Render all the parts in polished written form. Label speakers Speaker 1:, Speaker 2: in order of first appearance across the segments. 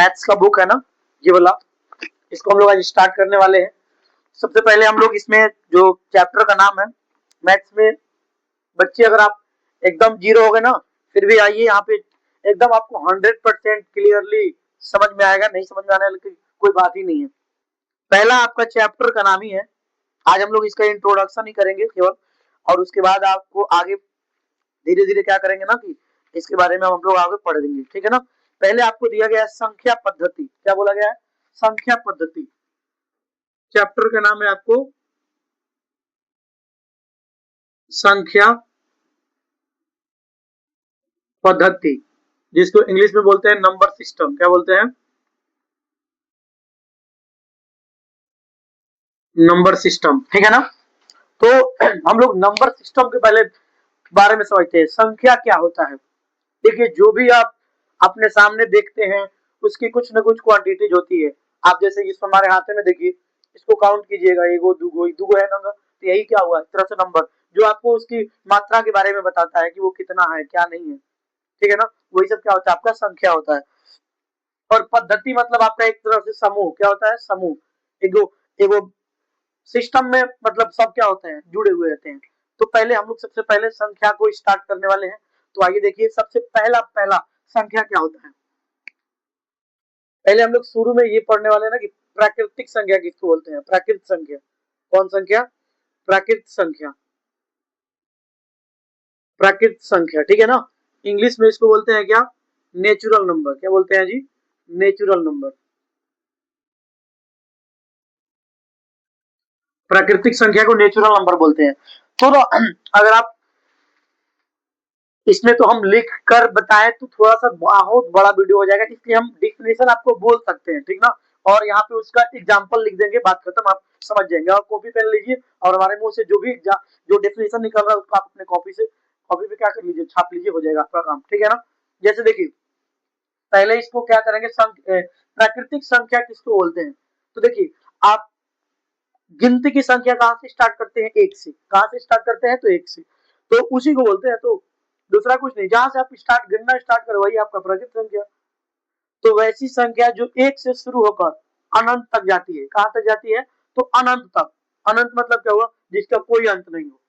Speaker 1: Maths का book है ना, ये वाला, इसको हम लोग आज स्टार्ट करने वाले हैं। सबसे पहले हम लोग इसमें जो चैप्टर का नाम है मैथ्स में, बच्चे अगर आप एकदम जीरो हो गए ना, फिर भी आइए यहाँ पे, एकदम आपको 100% क्लियरली समझ में आएगा। नहीं समझ में आने वाली कोई बात ही नहीं है। पहला आपका चैप्टर का नाम ही है, आज हम लोग इसका इंट्रोडक्शन ही करेंगे केवल, और उसके बाद आपको आगे धीरे धीरे क्या करेंगे ना कि इसके बारे में हम लोग आगे पढ़ देंगे, ठीक है ना। पहले आपको दिया गया है संख्या पद्धति। क्या बोला गया है? संख्या पद्धति। चैप्टर का नाम है आपको संख्या पद्धति, जिसको इंग्लिश में बोलते हैं नंबर सिस्टम। क्या बोलते हैं? नंबर सिस्टम, ठीक है ना। तो हम लोग नंबर सिस्टम के पहले बारे में समझते हैं, संख्या क्या होता है। देखिए, जो भी आप अपने सामने देखते हैं उसकी कुछ न कुछ क्वांटिटीज होती है। आप जैसे इस हमारे हाथ में देखिए, इसको काउंट कीजिएगा, एगो दुगो, दुगो है नंबर, तो यही क्या हुआ, इस तरह से नंबर जो आपको उसकी मात्रा के बारे में बताता है कि वो कितना है क्या नहीं है, ठीक है ना। वही सब क्या होता है, आपका संख्या होता है। और पद्धति मतलब आपका एक तरह से समूह। क्या होता है? समूह। एगो एगो सिस्टम में मतलब सब क्या होते हैं, जुड़े हुए रहते हैं। तो पहले हम लोग सबसे पहले संख्या को स्टार्ट करने वाले हैं। तो आइए देखिए, सबसे पहला पहला संख्या क्या होता है। पहले हम लोग शुरू में ये पढ़ने वाले हैं ना कि प्राकृतिक संख्या किसको बोलते हैं। प्राकृतिक संख्या कौन संख्या? प्राकृतिक संख्या, प्राकृतिक संख्या, ठीक है ना। इंग्लिश में इसको बोलते हैं क्या? Natural number. क्या बोलते हैं जी? Natural number. प्राकृतिक संख्या को नेचुरल नंबर बोलते हैं। तो अगर आप इसमें तो हम लिख कर बताएं तो थोड़ा सा बहुत बड़ा वीडियो हो जाएगा, इसलिए हम डिफिनेशन आपको बोल सकते हैं, ठीक ना। और यहाँ पे उसका एग्जांपल लिख देंगे, बात खत्म, आप समझ जाएंगे। और कॉपी पेन लीजिए और हमारे मुंह से जो भी जो डेफिनेशन निकल रहा है उसको आप अपने कॉपी पे क्या कर लीजिए, छाप लीजिए, हो जाएगा आपका काम, ठीक है ना। जैसे देखिए, पहले इसको क्या करेंगे, प्राकृतिक संख्या किसको बोलते हैं। तो देखिए, आप गिनती की संख्या कहाँ से स्टार्ट करते हैं? एक से। कहाँ से स्टार्ट करते हैं? तो एक से, तो उसी को बोलते हैं। तो दूसरा कुछ नहीं, जहां से आप गिनना स्टार्ट करो वही आपका प्राकृतिक संख्या। तो वैसी संख्या जो एक से शुरू होकर अनंत तक जाती है। कहां तक जाती है? तो अनंत तक। अनंत मतलब क्या हुआ? जिसका कोई अंत नहीं हो,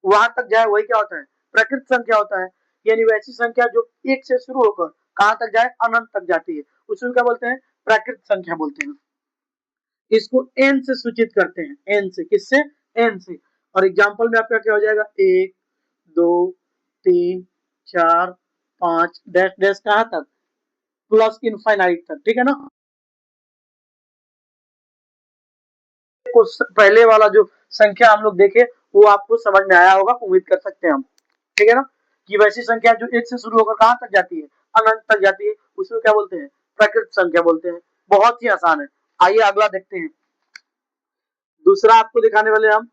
Speaker 1: वहां तक जाए वही क्या होता है? प्राकृतिक संख्या होता है। यानी वैसी संख्या जो एक से शुरू होकर कहां तक जाए? अनंत तक जाती है, उसको क्या बोलते हैं? प्राकृतिक संख्या बोलते हैं। इसको एन से सूचित करते हैं। एन से, किससे? एन से। और एग्जाम्पल में आपका क्या हो जाएगा? एक, दो, तीन, चार, पांच, डैश डैश कहां तक? प्लस इनफाइनाइट तक, ठीक है ना। पहले वाला जो संख्या हम लोग देखे वो आपको समझ में आया होगा, उम्मीद कर सकते हैं हम, ठीक है ना। कि वैसी संख्या जो एक से शुरू होकर कहां तक जाती है? अनंत तक जाती है, उसको क्या बोलते हैं? प्राकृतिक संख्या बोलते हैं। बहुत ही आसान है। आइए अगला देखते हैं। दूसरा आपको दिखाने वाले हम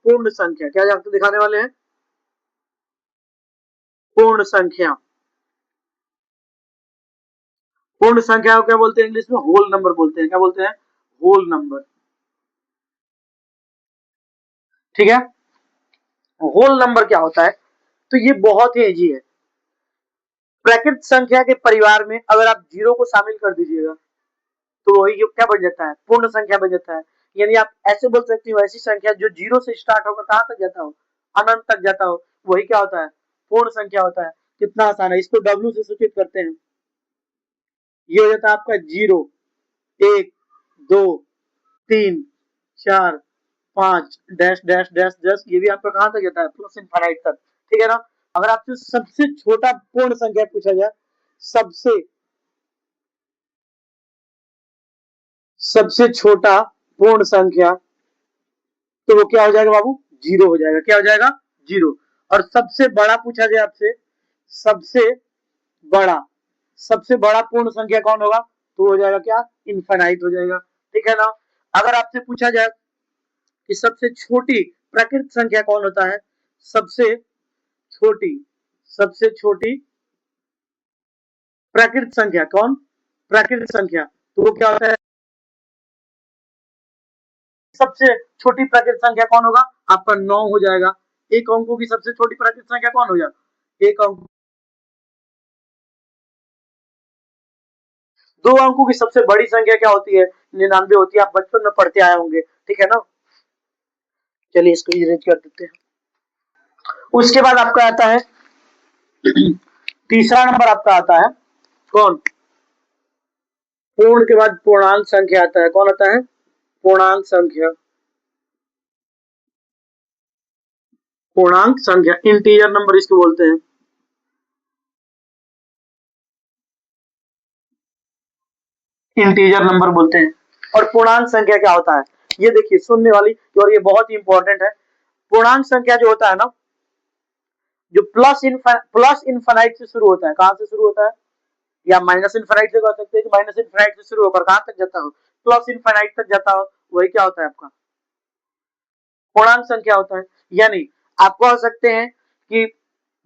Speaker 1: पूर्ण संख्या। क्या आपको दिखाने वाले हैं? पूर्ण संख्या। पूर्ण संख्या को क्या बोलते हैं? इंग्लिश में होल नंबर बोलते हैं। क्या बोलते हैं? होल नंबर, ठीक है। होल नंबर क्या होता है? तो ये बहुत ही इजी है। प्राकृतिक संख्या के परिवार में अगर आप जीरो को शामिल कर दीजिएगा तो वही क्या बन जाता है? पूर्ण संख्या बन जाता है। यानी आप ऐसे बोल सकते हो, ऐसी संख्या जो जीरो से स्टार्ट होकर कहां तक जाता हो? अनंत तक जाता हो, वही क्या होता है? पूर्ण संख्या होता है। कितना आसान है, इसको डब्ल्यू से सूचित करते हैं। ये हो जाता है आपका जीरो, एक, दो, तीन, चार, पांच, डैश डैश डैश डैश, ये भी आपका कहां तक जाता है? प्लस इनफाइनाइट तक, ठीक है ना। अगर आपसे सबसे छोटा पूर्ण संख्या पूछा जाए, सबसे सबसे छोटा पूर्ण संख्या, तो वो क्या हो जाएगा बाबू? जीरो हो जाएगा। क्या हो जाएगा? जीरो। और सबसे बड़ा पूछा जाए आपसे, सबसे बड़ा, सबसे बड़ा पूर्ण संख्या कौन होगा? तो हो जाएगा क्या? इनफाइनाइट हो जाएगा, ठीक है ना। अगर आपसे पूछा जाए कि सबसे छोटी प्राकृतिक संख्या कौन होता है? सबसे छोटी, सबसे छोटी प्राकृतिक संख्या कौन? प्राकृतिक संख्या, तो वो क्या होता है? सबसे छोटी प्राकृतिक संख्या कौन होगा? आपका 9 हो जाएगा। एक अंकों की सबसे छोटी प्राकृतिक संख्या कौन हो जाएगा? एक अंक दो अंकों की सबसे बड़ी संख्या क्या होती है? 99 होती है, आप बचपन में पढ़ते आए होंगे, ठीक है ना। चलिए इसको इरेज कर देते हैं। उसके बाद आपका आता है तीसरा नंबर आपका आता है कौन? पूर्ण के बाद पूर्णांक संख्या आता है, कौन आता है? पूर्णांक संख्या। पूर्णांक संख्या, इंटीजर नंबर इसको बोलते हैं। इंटीजर नंबर बोलते हैं। और पूर्णांक संख्या क्या होता है? ये देखिए सुनने वाली, और ये बहुत ही इंपॉर्टेंट है। पूर्णांक संख्या जो होता है ना, जो प्लस इनफाइनाइट से शुरू होता है, कहां से शुरू होता है? या माइनस इनफाइनाइट से कह सकते हैं कि माइनस इनफाइनाइट से शुरू होकर कहां तक जाता हो? प्लस इनफाइनाइट तक जाता हो, वही क्या होता है आपका? पूर्णांक संख्या होता है। यानी आप कह सकते हैं कि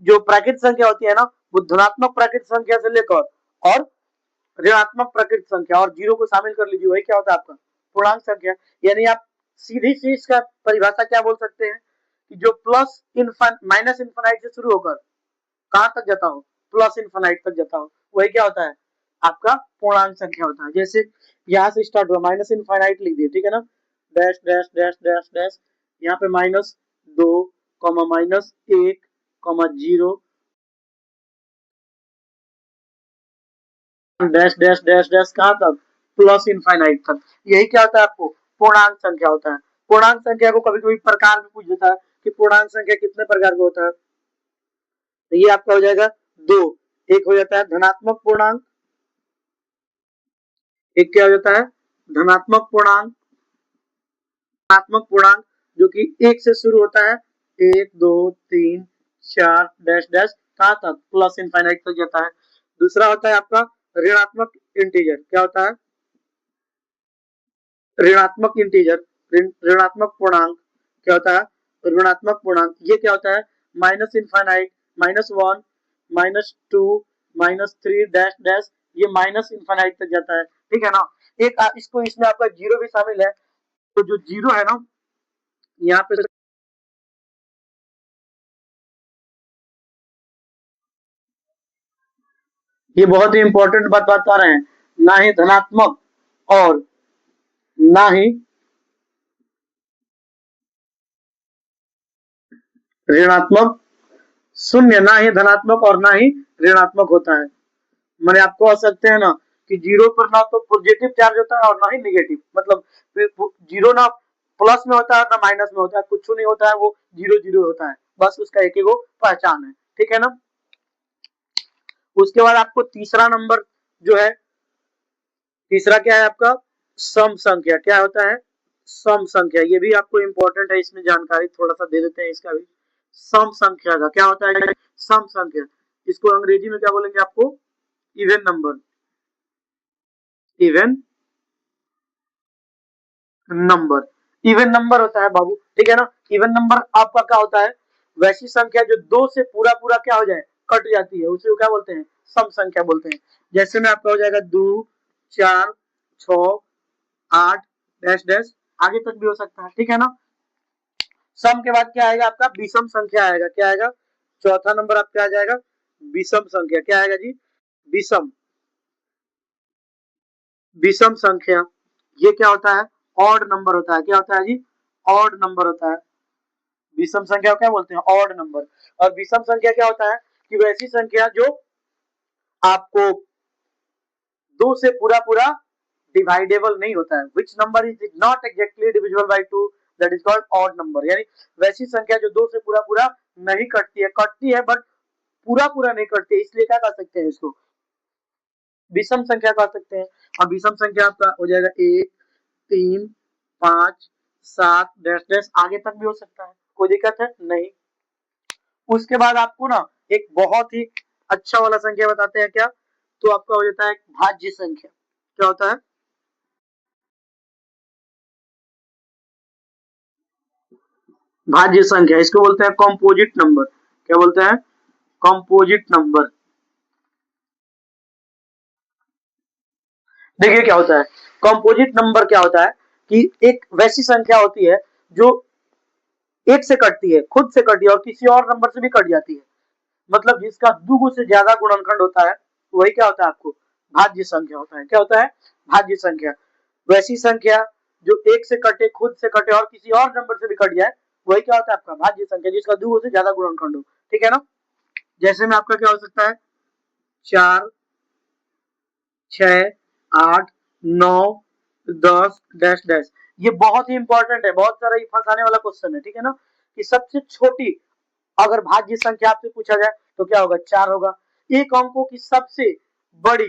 Speaker 1: जो प्राकृत संख्या होती है ना, वो धनात्मक प्राकृत संख्या से लेकर और ऋणात्मक प्राकृत संख्या और जीरो को शामिल कर लीजिए, वही क्या होता है आपका? पूर्णांक संख्या। यानी आप सीधी सी इसका परिभाषा क्या बोल सकते हैं कि जो माइनस इनफाइनाइट से शुरू होकर कहां तक जाता हो? प्लस इनफाइनाइट तक जाता हो, वही क्या होता है? आपका पूर्णांक संख्या होता है। जैसे यहां से स्टार्ट हुआ, माइनस इनफाइनाइट लिख दिए, ठीक है ना, dash dash dash dash dash, यहाँ पे -2 -1 zero dash dash dash dash कहां तक? प्लस इनफाइनाइट तक। यही क्या होता है आपको? पूर्णांक संख्या होता है। पूर्णांक संख्या को कभी कभी प्रकार में पूछ देता है कि पूर्णांक संख्या कितने प्रकार का होता है, तो ये आपका हो जाएगा दो। एक हो जाता है धनात्मक पूर्णांक, एक क्या हो जाता है? धनात्मक पूर्णांक। धनात्मक पूर्णांक जो कि एक से शुरू होता है, 1 2 3 4 डैश डैश कहां तक? प्लस इनफाइनाइट तक जाता है। दूसरा होता है आपका ऋणात्मक इंटीजर, क्या होता है? ऋणात्मक इंटीजर, ऋणात्मक पूर्णांक क्या होता है? ऋणात्मक पूर्णांक ये क्या होता है? माइनस इनफाइनाइट, -1 -2 -3 डैश डैश, ये माइनस इनफाइनाइट तक जाता है, ठीक है ना। एक इसको इसमें आपका जीरो भी शामिल है, तो जो जीरो है ना, यहाँ पे ये बहुत ही इंपॉर्टेंट बात बता रहे हैं, ना ही धनात्मक और ना ही ऋणात्मक, शून्य ना ही धनात्मक और ना ही ऋणात्मक होता है। मैंने आपको कह सकते हैं ना कि जीरो पर ना तो पॉजिटिव चार्ज होता है और ना ही निगेटिव, मतलब जीरो ना प्लस में होता है ना माइनस में होता है, कुछ नहीं होता है, वो जीरो जीरो होता है, बस उसका एक ही वो पहचान है, ठीक है ना। उसके बाद आपको तीसरा नंबर जो है, तीसरा क्या है आपका? सम संख्या। क्या होता है? सम संख्या। ये भी आपको इंपॉर्टेंट है, इसमें जानकारी थोड़ा सा दे देते हैं इसका भी। सम संख्या का क्या होता है? सम संख्या, इसको अंग्रेजी में क्या बोलेंगे आपको? Even number. Even number, even number होता है बाबू, ठीक है ना। इवन नंबर आपका क्या होता है? वैसी संख्या जो दो से पूरा पूरा क्या हो जाए? कट जाती है, उसे क्या बोलते हैं? सम संख्या बोलते हैं। जैसे में आपका हो जाएगा 2 4 6 8 डैश डैश, आगे तक भी हो सकता है, ठीक है ना। सम के बाद क्या आएगा आपका? विषम संख्या आएगा। क्या आएगा? चौथा नंबर आपका आ जाएगा विषम संख्या। क्या आएगा जी? विषम, विषम संख्या। ये क्या होता है? ऑड नंबर होता है। क्या होता है जी? ऑड नंबर होता है। विषम संख्या को क्या बोलते हैं? Odd number. और विषम संख्या क्या होता है कि वैसी संख्या जो आपको दो से पूरा पूरा डिवाइडेबल नहीं होता है, which number is not exactly divisible by two, that is called odd number. यानी वैसी संख्या जो दो से पूरा पूरा नहीं कटती है बट पूरा पूरा नहीं कटती है, इसलिए क्या कर सकते हैं इसको? विषम संख्या कह सकते हैं। और विषम संख्या आपका हो जाएगा 1 3 5 7 डैश डैश, आगे तक भी हो सकता है, कोई दिक्कत है नहीं। उसके बाद आपको ना एक बहुत ही अच्छा वाला संख्या बताते हैं, क्या? तो आपका हो जाता है भाज्य संख्या। क्या होता है? भाज्य संख्या, इसको बोलते हैं कॉम्पोजिट नंबर। क्या बोलते हैं? Composite number. देखिए क्या होता है कॉम्पोजिट नंबर, क्या होता है कि एक वैसी संख्या होती है जो एक से कटती है, खुद से कटती है और किसी और नंबर से भी कट जाती है, मतलब जिसका दुगुने से ज्यादा गुणनखंड होता है, वही क्या होता है आपको? भाज्य संख्या होता है। क्या होता है? भाज्य संख्या। वैसी संख्या जो एक से कटे, खुद से कटे और किसी और नंबर से भी कट जाए, वही क्या होता है? आपका भाज्य संख्या, जिसका दो से ज्यादा गुणनखंड हो। ठीक है ना? जैसे में आपका क्या हो सकता है? 4, 6, 8, 9, 10 डैश डैश। ये बहुत ही इंपॉर्टेंट है, बहुत सारा ये फंसाने वाला क्वेश्चन है। ठीक है ना? कि सबसे छोटी अगर भाज्य संख्या आपसे पूछा जाए तो क्या होगा? 4 होगा। एक अंकों की सबसे बड़ी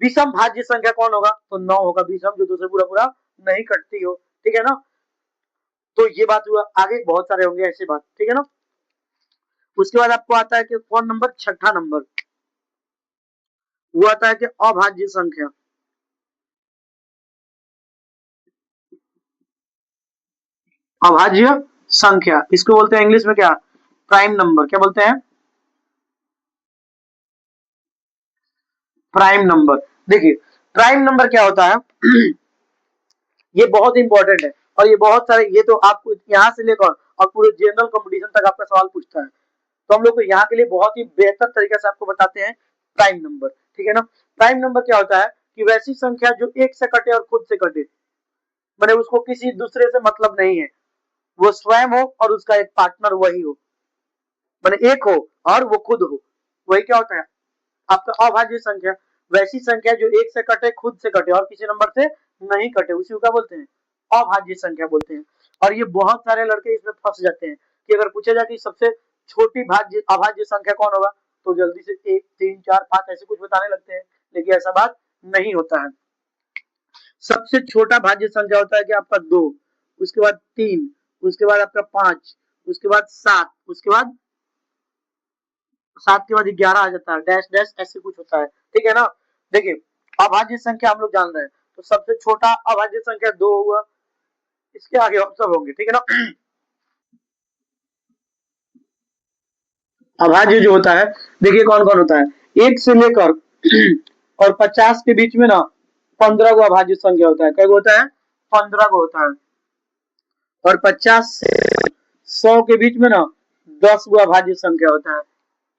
Speaker 1: विषम भाज्य संख्या कौन होगा? तो 9 होगा। विषम जो दूसरे पूरा पूरा नहीं कटती हो। ठीक है ना? तो ये बात हुआ। आगे बहुत सारे होंगे ऐसी बात। ठीक है ना? उसके बाद आपको आता है कि कौन नंबर? छठा नंबर। वो आता है कि अभाज्य संख्या। अभाज्य संख्या, इसको बोलते हैं इंग्लिश में क्या? Prime number. क्या बोलते हैं? Prime number. देखिए, प्राइम नंबर क्या होता है? ये बहुत इंपॉर्टेंट है और ये बहुत सारे, ये तो आपको यहाँ से लेकर और पूरे जनरल कंपटीशन तक आपका सवाल पूछता है। तो हम लोग को यहाँ के लिए बहुत ही बेहतर तरीके से आपको बताते हैं प्राइम नंबर। ठीक है ना? प्राइम नंबर क्या होता है? कि वैसी संख्या जो एक से कटे और खुद से कटे, मैंने उसको किसी दूसरे से मतलब नहीं है, वो स्वयं हो और उसका एक पार्टनर वही हो, मैंने एक हो और वो खुद हो, वही क्या होता है? आपका अभाज्य संख्या। वैसी संख्या जो एक से कटे, खुद से कटे और किसी नंबर से नहीं कटे, उसी को क्या बोलते हैं? अभाज्य संख्या बोलते हैं। और ये बहुत सारे लड़के इसमें फंस जाते हैं कि अगर पूछा जाए कि सबसे छोटी भाज्य अभाज्य संख्या कौन होगा, तो जल्दी से 1, 3, 4, 5 ऐसे कुछ बताने लगते हैं, लेकिन ऐसा बात नहीं होता है। सबसे छोटा भाज्य संख्या होता है कि आपका 2, उसके बाद 3, उसके बाद आपका 5, उसके बाद 7, उसके बाद 7 के बाद 11 आ जाता है, डैश डैश ऐसे कुछ होता है। ठीक है ना? देखिए, अभाज्य संख्या हम लोग जान रहे हैं, तो सबसे छोटा अभाज्य संख्या 2 हुआ। इसके आगे और सब होंगे। ठीक है ना? अभाज्य जो होता है, देखिए कौन कौन होता है। 1 से लेकर और 50 के बीच में ना 15 को अभाज्य संख्या होता है। क्या होता है? 15 को होता है। और 50 से 100 के बीच में ना 10 को अभाज्य संख्या होता है।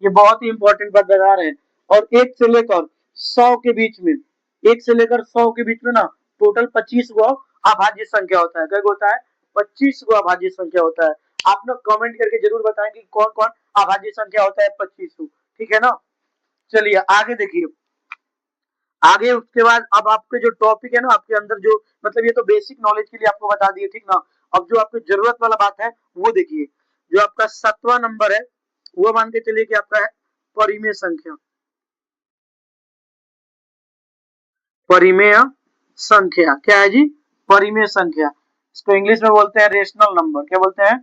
Speaker 1: ये बहुत ही इंपॉर्टेंट बात बता रहे हैं। और 1 से लेकर 100 के बीच में, 1 से लेकर 100 के बीच में ना टोटल 25 गो अभाज्य संख्या होता है। क्या होता है? 25 गो अभाज्य संख्या होता है। आप लोग कमेंट करके जरूर बताएं कि कौन कौन अभाज्य संख्या होता है 25 को। ठीक है ना? चलिए आगे देखिए। आगे उसके बाद अब आपके जो टॉपिक है ना, आपके अंदर जो, मतलब ये तो बेसिक नॉलेज के लिए आपको बता दिए। ठीक ना? अब जो आपको जरूरत वाला बात है वो देखिए। जो आपका 7वां नंबर है, वो मान के चलिए कि आपका है परिमेय संख्या। परिमेय संख्या क्या है जी? परिमेय संख्या। इसको इंग्लिश में बोलते हैं रेशनल नंबर। क्या बोलते हैं?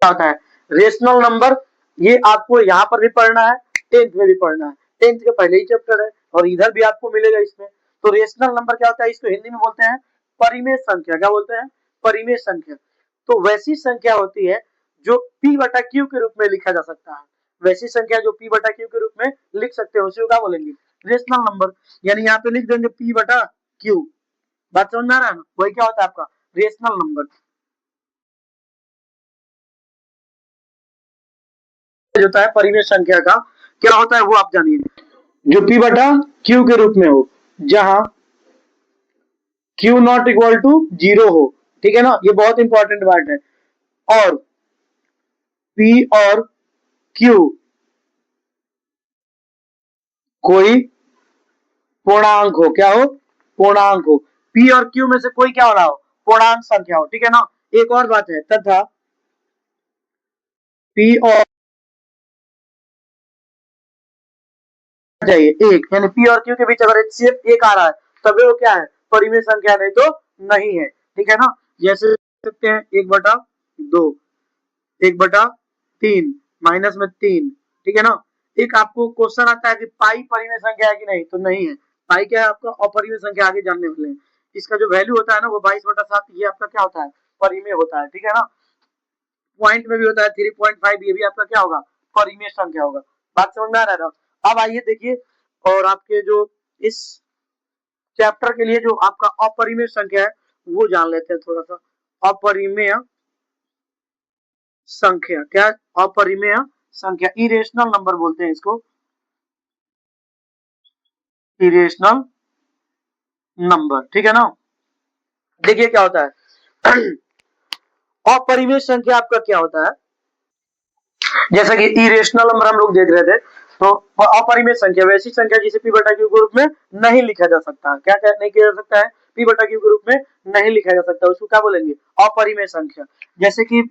Speaker 1: क्या होता है रेशनल नंबर? ये आपको यहाँ पर भी पढ़ना है, 10th में भी पढ़ना है। 10th के पहले ही चैप्टर है और इधर भी आपको मिलेगा इसमें। तो रेशनल नंबर क्या होता है? इसको हिंदी में बोलते हैं परिमेय संख्या। क्या बोलते हैं? परिमेय संख्या। तो वैसी संख्या होती है जो p बटा q के रूप में लिखा जा सकता है। वैसी संख्या जो p बटा q के रूप में लिख सकते हैं, उसी को क्या बोलेंगे? Rational number. यानी यहाँ पे लिख देंगे p बटा q। बात समझ में आ रहा है ना? वही क्या होता है आपका रेशनल नंबर। जो होता है परिमेय संख्या का क्या होता है वो आप जानिए। जो p बटा q के रूप में हो, जहां q नॉट इक्वल टू 0 हो। ठीक है ना? ये बहुत इंपॉर्टेंट बात है। और p और q कोई पूर्णांक हो। क्या हो? पूर्णांक हो। p और q में से कोई क्या हो रहा हो? पूर्णांक संख्या हो। ठीक है ना? एक और बात है, तथा p और चाहिए एक, यानी p और q के बीच अगर सिर्फ एक आ रहा है तभी वो क्या है? परिमेय संख्या, नहीं तो नहीं है। ठीक है ना? जैसे सकते हैं 1/2, 1/3, माइनस में 3। ठीक है ना? एक आपको क्वेश्चन आता है कि पाई परिमेय संख्या है कि नहीं, तो नहीं है। पाई क्या है? आपका अपरिमेय संख्या। आगे जानने वाले हैं। इसका जो वैल्यू होता है ना वो 22/7, ये आपका क्या होता है? परिमेय होता है। ठीक है ना? पॉइंट में भी होता है 3.5, ये भी आपका क्या होगा? परिमेय संख्या होगा। बात समझ में आ रहा है ना? अब आइए देखिए, और आपके जो इस चैप्टर के लिए जो आपका अपरिमेय संख्या है वो जान लेते हैं थोड़ा सा। अपरिमेय संख्या क्या? अपरिमेय संख्या, इरेशनल नंबर बोलते हैं इसको, इरेशनल नंबर, ठीक है ना। देखिए क्या होता है अपरिमेय संख्या आपका क्या होता है, जैसा कि इरेशनल नंबर हम लोग देख रहे थे, तो अपरिमेय संख्या वैसी संख्या जिसे पी बटा क्यू के रूप में नहीं लिखा जा सकता, क्या क्या नहीं किया जा सकता है, पी बटा क्यू के रूप में नहीं लिखा जा सकता, उसको क्या बोलेंगे, अपरिमेय संख्या। जैसे कि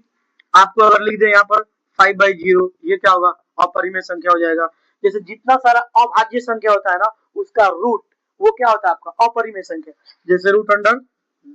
Speaker 1: आपको अगर लिख दे यहाँ पर 5/0, ये क्या होगा, अपरिमेय संख्या हो जाएगा। जैसे जितना सारा अभाज्य संख्या होता है ना, उसका रूट वो क्या होता है आपका अपरिमेय संख्या। जैसे रूट अंडर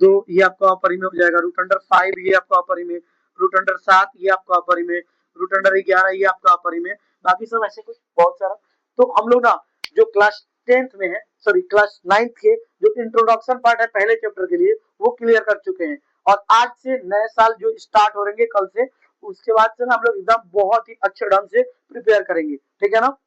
Speaker 1: 2 ये आपका अपरिमेय हो जाएगा, रूट अंडर 5 ये आपका अपरिमेय, रूट अंडर 7 ये आपका अपरिमेय, रूट अंडर 11 ये आपका अपरिमेय, बाकी सब ऐसे कुछ बहुत सारा। तो हम लोग ना जो क्लास 10th में है, सॉरी क्लास 9th के जो इंट्रोडक्शन पार्ट है पहले चैप्टर के लिए, वो क्लियर कर चुके हैं। और आज से नए साल जो स्टार्ट हो रहेंगे कल से, उसके बाद से ना हम लोग एकदम बहुत ही अच्छे ढंग से प्रिपेयर करेंगे, ठीक है ना।